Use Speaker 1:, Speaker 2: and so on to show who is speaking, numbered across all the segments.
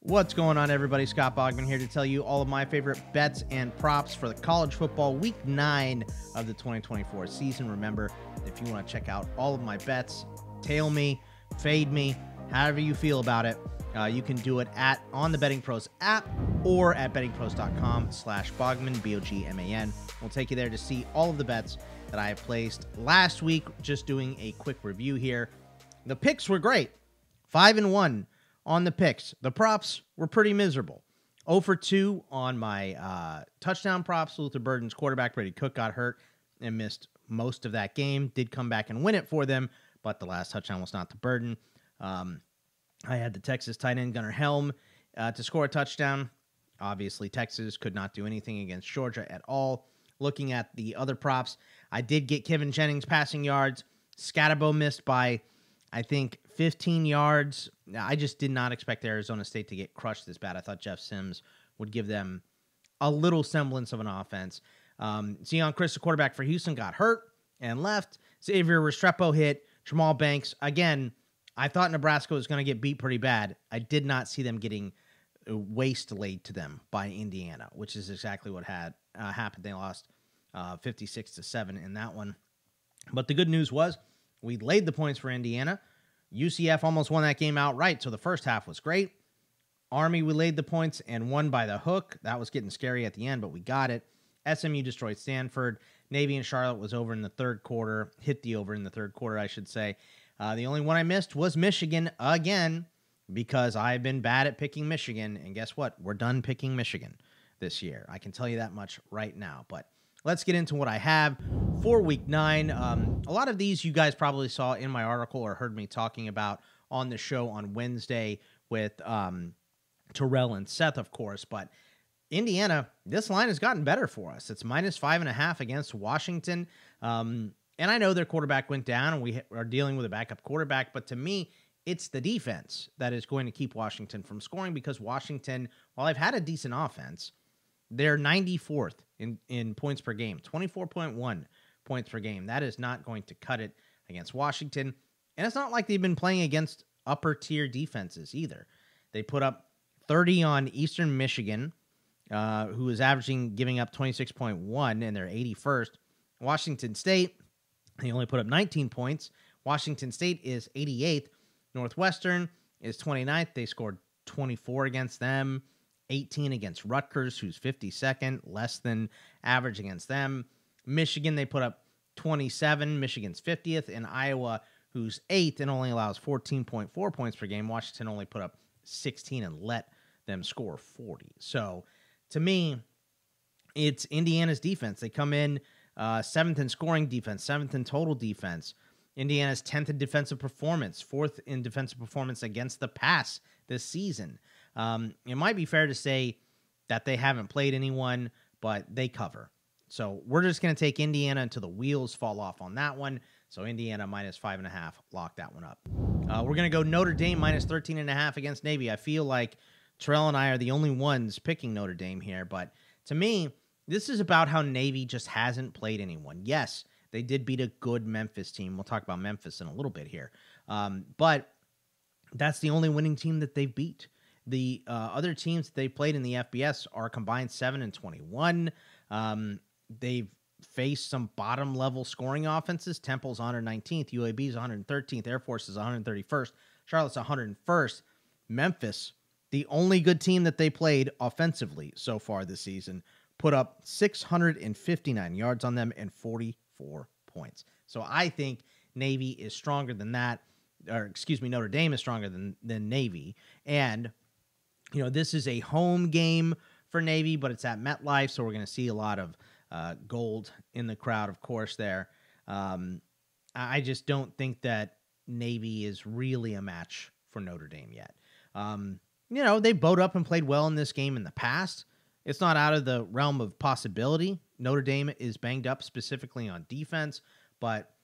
Speaker 1: What's going on, everybody? Scott Bogman here to tell you all of my favorite bets and props for the college football week 9 of the 2024 season. Remember, if you want to check out all of my bets, tail me, fade me, however you feel about it, you can do it on the BettingPros app or at bettingpros.com/Bogman, Bogman. We'll take you there to see all of the bets that I have placed last week. Just doing a quick review here. The picks were great. 5-1 on the picks. The props were pretty miserable. 0 for 2 on my touchdown props. Luther Burden's quarterback, Brady Cook, got hurt and missed most of that game. Did come back and win it for them, but the last touchdown was not to Burden. I had the Texas tight end Gunnar Helm to score a touchdown. Obviously, Texas could not do anything against Georgia at all. Looking at the other props, I did get Kevin Jennings passing yards. Scatterbo missed by, I think, 15 yards. I just did not expect Arizona State to get crushed this bad. I thought Jeff Sims would give them a little semblance of an offense. Zion Chris, the quarterback for Houston, got hurt and left. Xavier Restrepo hit. Jamal Banks, again, I thought Nebraska was going to get beat pretty bad. I did not see them getting waste laid to them by Indiana, which is exactly what had happened. They lost 56-7 in that one. But the good news was we laid the points for Indiana. UCF almost won that game outright, so the first half was great. Army, we laid the points and won by the hook. That was getting scary at the end, but we got it. SMU destroyed Stanford. Navy and Charlotte was over in the third quarter. Hit the over in the third quarter, I should say. The only one I missed was Michigan again, because I've been bad at picking Michigan. And guess what? We're done picking Michigan this year. I can tell you that much right now. But let's get into what I have for week 9. A lot of these you guys probably saw in my article or heard me talking about on the show on Wednesday with Terrell and Seth, of course. But Indiana, this line has gotten better for us. It's -5.5 against Washington. And I know their quarterback went down, and we are dealing with a backup quarterback. But to me, it's the defense that is going to keep Washington from scoring, because Washington, while I've had a decent offense, they're 94th in points per game, 24.1 points per game. That is not going to cut it against Washington. And it's not like they've been playing against upper-tier defenses either. They put up 30 on Eastern Michigan, who is giving up 26.1, and they're 81st. Washington State, they only put up 19 points. Washington State is 88th. Northwestern is 29th. They scored 24 against them. 18 against Rutgers, who's 52nd, less than average against them. Michigan, they put up 27. Michigan's 50th. And Iowa, who's 8th and only allows 14.4 points per game. Washington only put up 16 and let them score 40. So, to me, it's Indiana's defense. They come in 7th in scoring defense, 7th in total defense. Indiana's 10th in defensive performance, 4th in defensive performance against the pass this season. It might be fair to say that they haven't played anyone, but they cover. So we're just going to take Indiana until the wheels fall off on that one. So Indiana -5.5, lock that one up. We're going to go Notre Dame -13.5 against Navy. I feel like Terrell and I are the only ones picking Notre Dame here, but to me, this is about how Navy just hasn't played anyone. Yes, they did beat a good Memphis team. We'll talk about Memphis in a little bit here. But that's the only winning team that they've beat. The other teams that they played in the FBS are combined 7-21. They've faced some bottom-level scoring offenses. Temple's 119th. UAB's 113th. Air Force is 131st. Charlotte's 101st. Memphis, the only good team that they played offensively so far this season, put up 659 yards on them and 44 points. So I think Navy is stronger than that. Notre Dame is stronger than Navy. And, this is a home game for Navy, but it's at MetLife, so we're going to see a lot of gold in the crowd, of course, there. I just don't think that Navy is really a match for Notre Dame yet. They bowed up and played well in this game in the past. It's not out of the realm of possibility. Notre Dame is banged up specifically on defense, but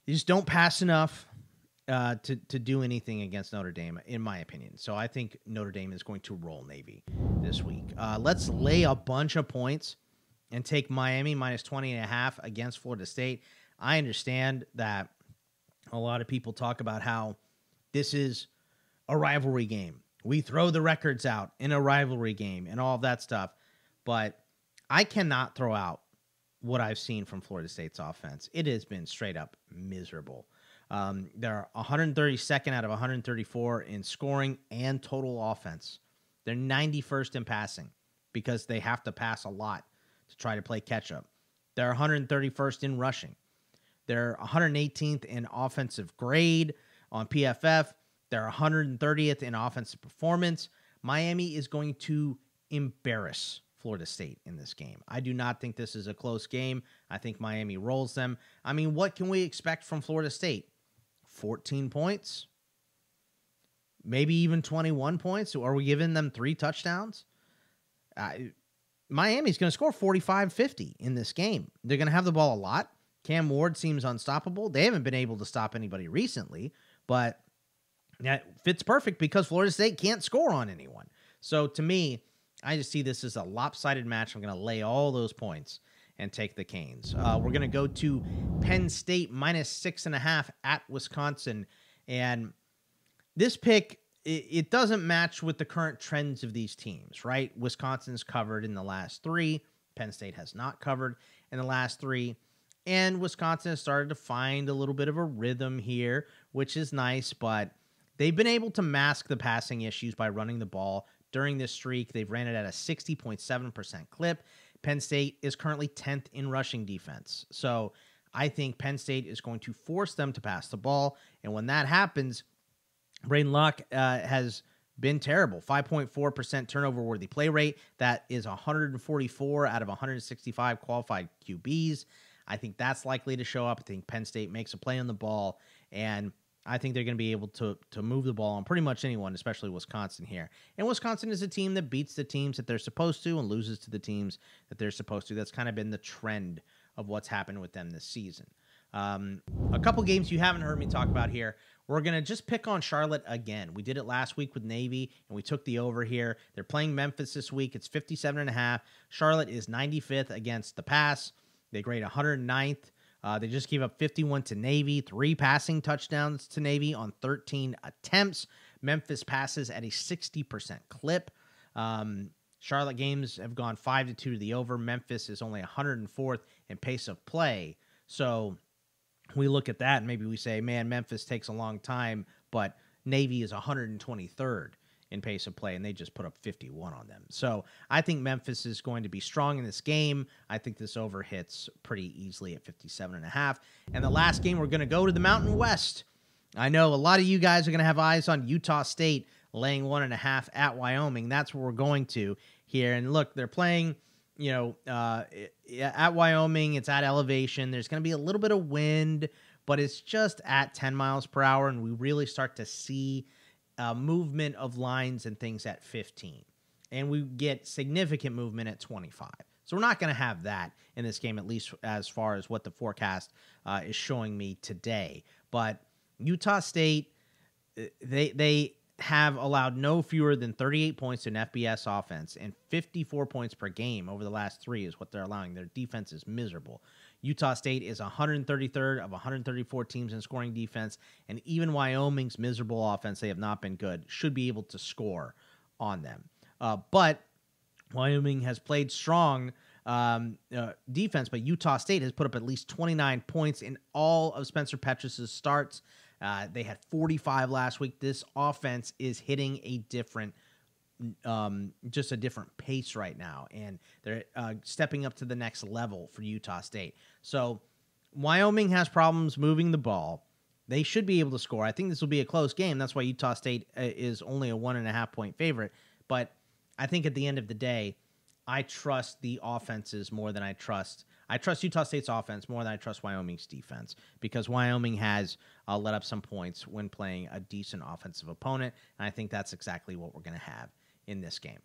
Speaker 1: they just don't pass enough to do anything against Notre Dame, in my opinion. So I think Notre Dame is going to roll Navy this week. Let's lay a bunch of points and take Miami -20.5 against Florida State. I understand that a lot of people talk about how this is a rivalry game. we throw the records out in a rivalry game and all of that stuff. But I cannot throw out what I've seen from Florida State's offense. It has been straight up miserable. They're 132nd out of 134 in scoring and total offense. They're 91st in passing because they have to pass a lot to try to play catch up. They're 131st in rushing. They're 118th in offensive grade on PFF. They're 130th in offensive performance. Miami is going to embarrass Florida State in this game. I do not think this is a close game. I think Miami rolls them. I mean, what can we expect from Florida State? 14 points? Maybe even 21 points? Are we giving them 3 touchdowns? Miami's going to score 45-50 in this game. They're going to have the ball a lot. Cam Ward seems unstoppable. They haven't been able to stop anybody recently, but that fits perfect because Florida State can't score on anyone. So to me, I just see this as a lopsided match. I'm going to lay all those points and take the Canes. We're going to go to Penn State -6.5 at Wisconsin. And this pick, it doesn't match with the current trends of these teams, right? Wisconsin's covered in the last 3. Penn State has not covered in the last 3. And Wisconsin has started to find a little bit of a rhythm here, which is nice, but they've been able to mask the passing issues by running the ball during this streak. They've ran it at a 60.7% clip. Penn State is currently 10th in rushing defense. So I think Penn State is going to force them to pass the ball. And when that happens, Braden Luck has been terrible. 5.4% turnover-worthy play rate. That is 144 out of 165 qualified QBs. I think that's likely to show up. I think Penn State makes a play on the ball, and I think they're going to be able to move the ball on pretty much anyone, especially Wisconsin here. And Wisconsin is a team that beats the teams that they're supposed to and loses to the teams that they're supposed to. That's kind of been the trend of what's happened with them this season. A couple games you haven't heard me talk about here. We're going to just pick on Charlotte again. We did it last week with Navy, and we took the over here. They're playing Memphis this week. It's 57.5. Charlotte is 95th against the pass. They grade 109th. They just gave up 51 to Navy, 3 passing touchdowns to Navy on 13 attempts. Memphis passes at a 60% clip. Charlotte games have gone 5-2 to the over. Memphis is only 104th in pace of play. So we look at that and maybe we say, man, Memphis takes a long time, but Navy is 123rd in pace of play, and they just put up 51 on them. So I think Memphis is going to be strong in this game. I think this over hits pretty easily at 57.5. And the last game, we're going to go to the Mountain West. I know a lot of you guys are going to have eyes on Utah State laying 1.5 at Wyoming. That's where we're going to here. And look, they're playing, at Wyoming. It's at elevation. There's going to be a little bit of wind, but it's just at 10 miles per hour, and we really start to see movement of lines and things at 15. And we get significant movement at 25. So we're not going to have that in this game, at least as far as what the forecast is showing me today. But Utah State, they have allowed no fewer than 38 points to an FBS offense, and 54 points per game over the last 3 is what they're allowing. Their defense is miserable. Utah State is 133rd of 134 teams in scoring defense, and even Wyoming's miserable offense, they have not been good, should be able to score on them. But Wyoming has played strong defense, but Utah State has put up at least 29 points in all of Spencer Petrus's starts. They had 45 last week. This offense is hitting a different just a different pace right now, and they're stepping up to the next level for Utah State. So Wyoming has problems moving the ball. They should be able to score. I think this will be a close game. That's why Utah State is only a 1.5 point favorite. But I think at the end of the day, I trust the offenses more than I trust Utah State's offense more than I trust Wyoming's defense, because Wyoming has let up some points when playing a decent offensive opponent, and I think that's exactly what we're going to have in this game.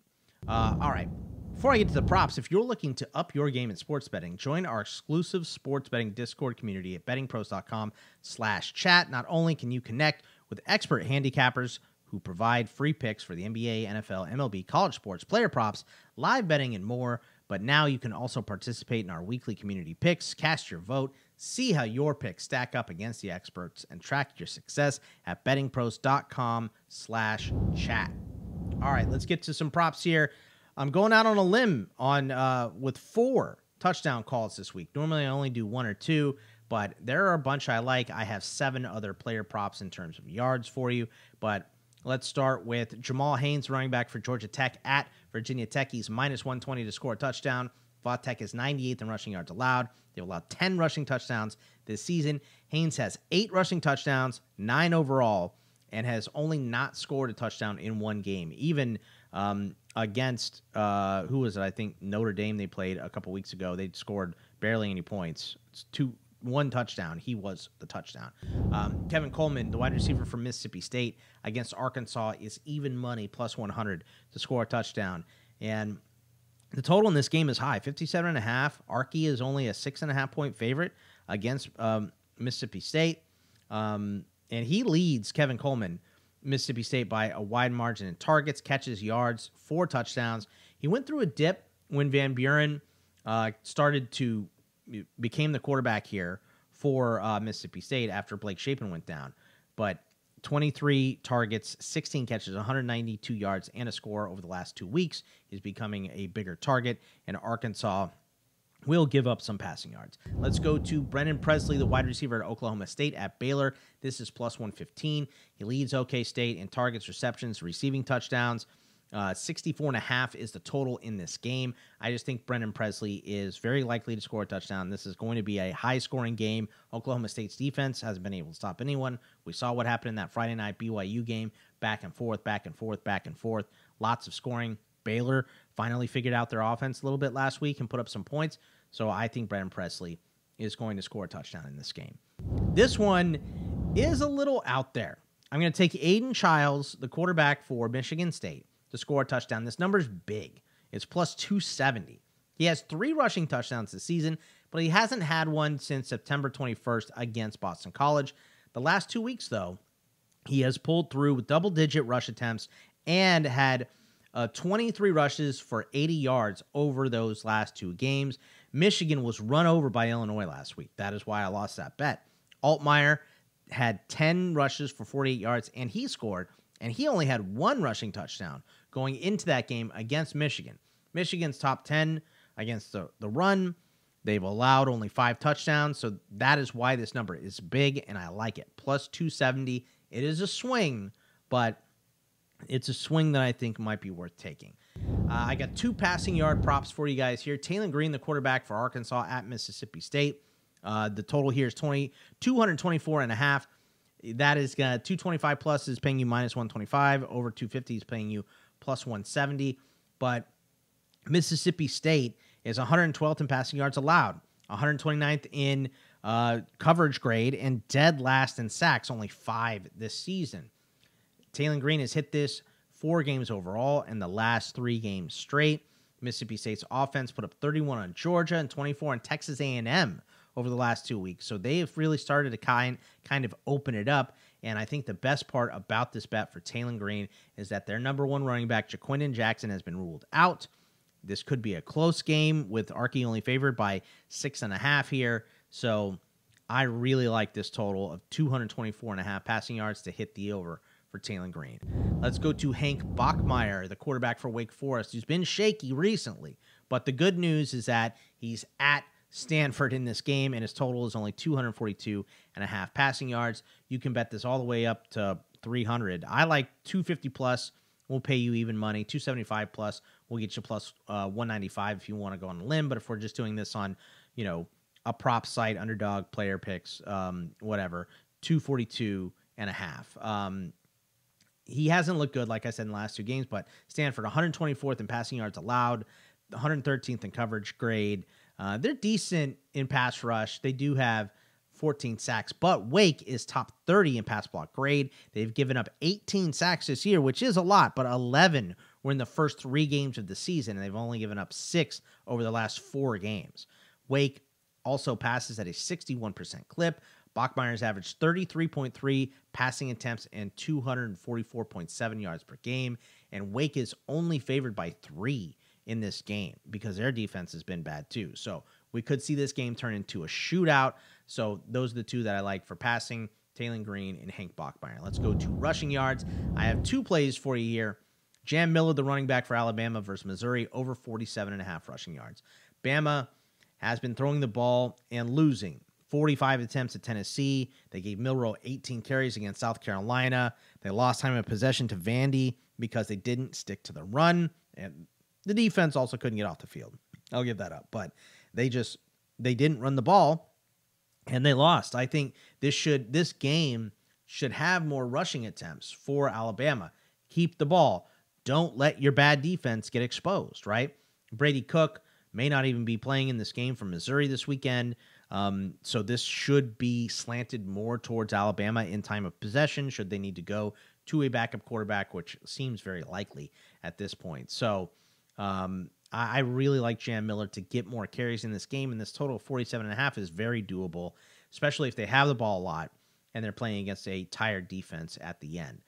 Speaker 1: All right. Before I get to the props, if you're looking to up your game in sports betting, join our exclusive sports betting Discord community at bettingpros.com/chat. Not only can you connect with expert handicappers who provide free picks for the NBA, NFL, MLB, college sports, player props, live betting, and more, but now you can also participate in our weekly community picks, cast your vote, see how your picks stack up against the experts, and track your success at bettingpros.com/chat. All right, let's get to some props here. I'm going out on a limb with 4 touchdown calls this week. Normally, I only do 1 or 2, but there are a bunch I like. I have 7 other player props in terms of yards for you, but let's start with Jamal Haynes, running back for Georgia Tech at Virginia Tech. He's minus 120 to score a touchdown. Va Tech is 98th in rushing yards allowed. They've allowed 10 rushing touchdowns this season. Haynes has 8 rushing touchdowns, 9 overall, and has only not scored a touchdown in 1 game. Even against, who was it? I think Notre Dame they played a couple weeks ago. They scored barely any points. It's 1 touchdown. He was the touchdown. Kevin Coleman, the wide receiver from Mississippi State, against Arkansas is even money, plus 100 to score a touchdown. And the total in this game is high, 57.5. Arky is only a 6.5 point favorite against Mississippi State. And he leads Kevin Coleman, Mississippi State, by a wide margin in targets, catches, yards, 4 touchdowns. He went through a dip when Van Buren became the quarterback here for Mississippi State after Blake Shapen went down. But 23 targets, 16 catches, 192 yards, and a score over the last 2 weeks. He's becoming a bigger target, and Arkansas will give up some passing yards. Let's go to Brennan Presley, the wide receiver at Oklahoma State at Baylor. This is plus 115. He leads OK State in targets, receptions, receiving touchdowns. 64.5 is the total in this game. I just think Brennan Presley is very likely to score a touchdown. This is going to be a high-scoring game. Oklahoma State's defense hasn't been able to stop anyone. We saw what happened in that Friday night BYU game. Back and forth, back and forth, back and forth. Lots of scoring. Baylor finally figured out their offense a little bit last week and put up some points. So I think Brennan Presley is going to score a touchdown in this game. This one is a little out there. I'm going to take Aidan Chiles, the quarterback for Michigan State, to score a touchdown. This number's big. It's plus 270. He has 3 rushing touchdowns this season, but he hasn't had one since September 21st against Boston College. The last 2 weeks, though, he has pulled through with double-digit rush attempts and had 23 rushes for 80 yards over those last 2 games. Michigan was run over by Illinois last week. That is why I lost that bet. Altmaier had 10 rushes for 48 yards, and he scored, and he only had 1 rushing touchdown going into that game against Michigan. Michigan's top 10 against the run. They've allowed only 5 touchdowns, so that is why this number is big, and I like it. Plus 270. It is a swing, but it's a swing that I think might be worth taking. I got 2 passing yard props for you guys here. Taylen Green, the quarterback for Arkansas at Mississippi State. The total here is 224.5. That is 225 plus is paying you minus 125. Over 250 is paying you plus 170. But Mississippi State is 112th in passing yards allowed, 129th in coverage grade, and dead last in sacks, only 5 this season. Taylen Green has hit this 4 games overall in the last 3 games straight. Mississippi State's offense put up 31 on Georgia and 24 on Texas A&M over the last 2 weeks. So they have really started to kind of open it up. And I think the best part about this bet for Taylen Green is that their number 1 running back, Jaquindon Jackson, has been ruled out. This could be a close game with Arky only favored by 6.5 here. So I really like this total of 224.5 passing yards to hit the over for Taylen Green. Let's go to Hank Bachmeier, the quarterback for Wake Forest, who's been shaky recently. But the good news is that he's at Stanford in this game, and his total is only 242.5 passing yards. You can bet this all the way up to 300. I like 250 plus. We'll pay you even money. 275 plus. We'll get you plus 195 if you want to go on a limb. But if we're just doing this on, a prop site, underdog, player picks, whatever, 242.5. He hasn't looked good, like I said, in the last 2 games, but Stanford, 124th in passing yards allowed, 113th in coverage grade. They're decent in pass rush. They do have 14 sacks, but Wake is top 30 in pass block grade. They've given up 18 sacks this year, which is a lot, but 11 were in the first 3 games of the season, and they've only given up 6 over the last 4 games. Wake also passes at a 61% clip. Bachmeier's averaged 33.3 passing attempts and 244.7 yards per game, and Wake is only favored by 3 in this game because their defense has been bad too. So we could see this game turn into a shootout. So those are the 2 that I like for passing, Taylen Green and Hank Bachmeier. Let's go to rushing yards. I have 2 plays for you here. Jam Miller, the running back for Alabama versus Missouri, over 47.5 rushing yards. Bama has been throwing the ball and losing. 45 attempts at Tennessee. They gave Milroe 18 carries against South Carolina. They lost time of possession to Vandy because they didn't stick to the run. And the defense also couldn't get off the field. I'll give that up. But they didn't run the ball, and they lost. I think this game should have more rushing attempts for Alabama. Keep the ball. Don't let your bad defense get exposed, right? Brady Cook may not even be playing in this game for Missouri this weekend. So this should be slanted more towards Alabama in time of possession, should they need to go to a backup quarterback, which seems very likely at this point. So I really like Jam Miller to get more carries in this game, and this total of 47.5 is very doable, especially if they have the ball a lot and they're playing against a tired defense at the end.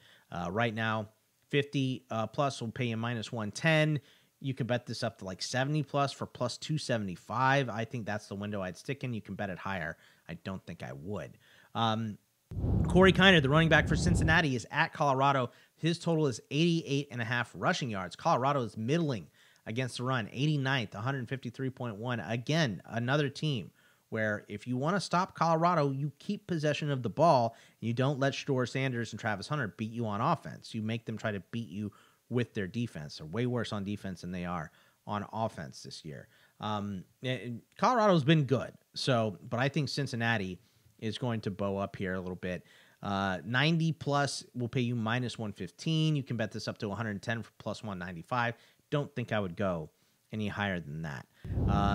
Speaker 1: Right now, 50 plus will pay you minus 110. You can bet this up to like 70 plus for plus 275. I think that's the window I'd stick in. You can bet it higher. I don't think I would. Corey Kiner, the running back for Cincinnati, is at Colorado. His total is 88.5 rushing yards. Colorado is middling against the run, 89th, 153.1. Again, another team where if you want to stop Colorado, you keep possession of the ball. You don't let Shedeur Sanders and Travis Hunter beat you on offense. You make them try to beat you with their defense. They're way worse on defense than they are on offense this year. Colorado's been good. But I think Cincinnati is going to bow up here a little bit. 90 plus will pay you minus 115. You can bet this up to 110 for plus 195. Don't think I would go any higher than that.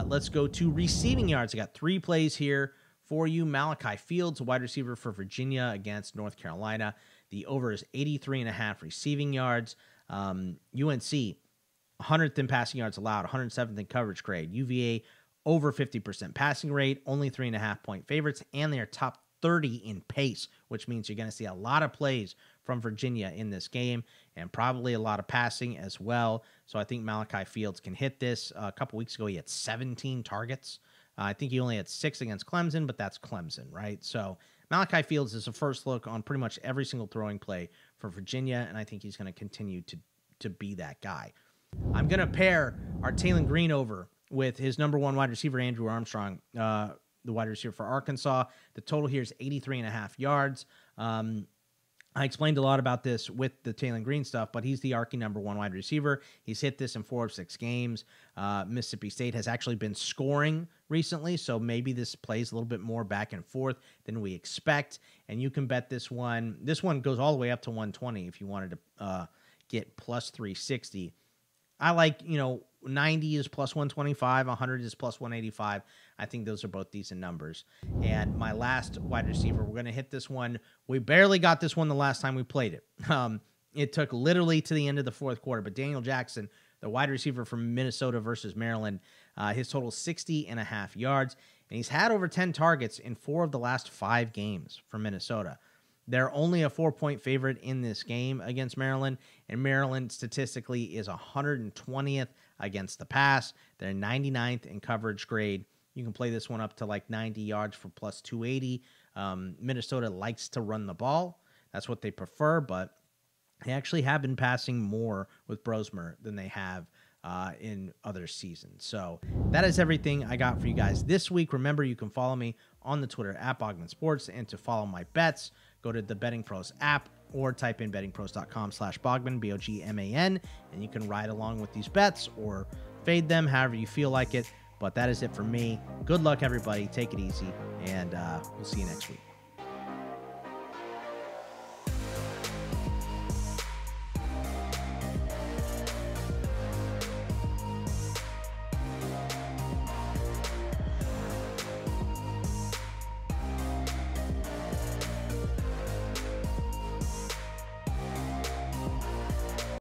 Speaker 1: Let's go to receiving yards. I got 3 plays here for you. Malachi Fields, a wide receiver for Virginia against North Carolina. The over is 83.5 receiving yards. UNC, 100th in passing yards allowed, 107th in coverage grade. UVA, over 50% passing rate, only 3.5-point favorites, and they are top 30 in pace, which means you're going to see a lot of plays from Virginia in this game and probably a lot of passing as well. So I think Malachi Fields can hit this. A couple weeks ago, he had 17 targets. I think he only had 6 against Clemson, but that's Clemson, right? So Malachi Fields is a first look on pretty much every single throwing play for Virginia, and I think he's going to continue to be that guy. I'm going to pair our Taylen Green over with his number 1 wide receiver, Andrew Armstrong, the wide receiver for Arkansas. The total here is 83.5 yards. I explained a lot about this with the Taylen Green stuff, but he's the Arky number 1 wide receiver. He's hit this in 4 of 6 games. Mississippi State has actually been scoring recently, so maybe this plays a little bit more back and forth than we expect. And you can bet this one. This one goes all the way up to 120 if you wanted to get plus 360. I like, 90 is plus 125, 100 is plus 185. I think those are both decent numbers. And my last wide receiver, we're going to hit this one. We barely got this one the last time we played it. It took literally to the end of the 4th quarter. But Daniel Jackson, the wide receiver from Minnesota versus Maryland, his total 60.5 yards. And he's had over 10 targets in 4 of the last 5 games for Minnesota. They're only a 4-point favorite in this game against Maryland, and Maryland statistically is 120th against the pass. They're 99th in coverage grade. You can play this one up to like 90 yards for plus 280. Minnesota likes to run the ball. That's what they prefer, but they actually have been passing more with Brosmer than they have in other seasons. So that is everything I got for you guys this week. Remember, you can follow me on the Twitter at Bogman Sports, and to follow my bets, go to the BettingPros app or type in bettingpros.com/Bogman, Bogman, and you can ride along with these bets or fade them however you feel like it. But that is it for me. Good luck, everybody. Take it easy, and we'll see you next week.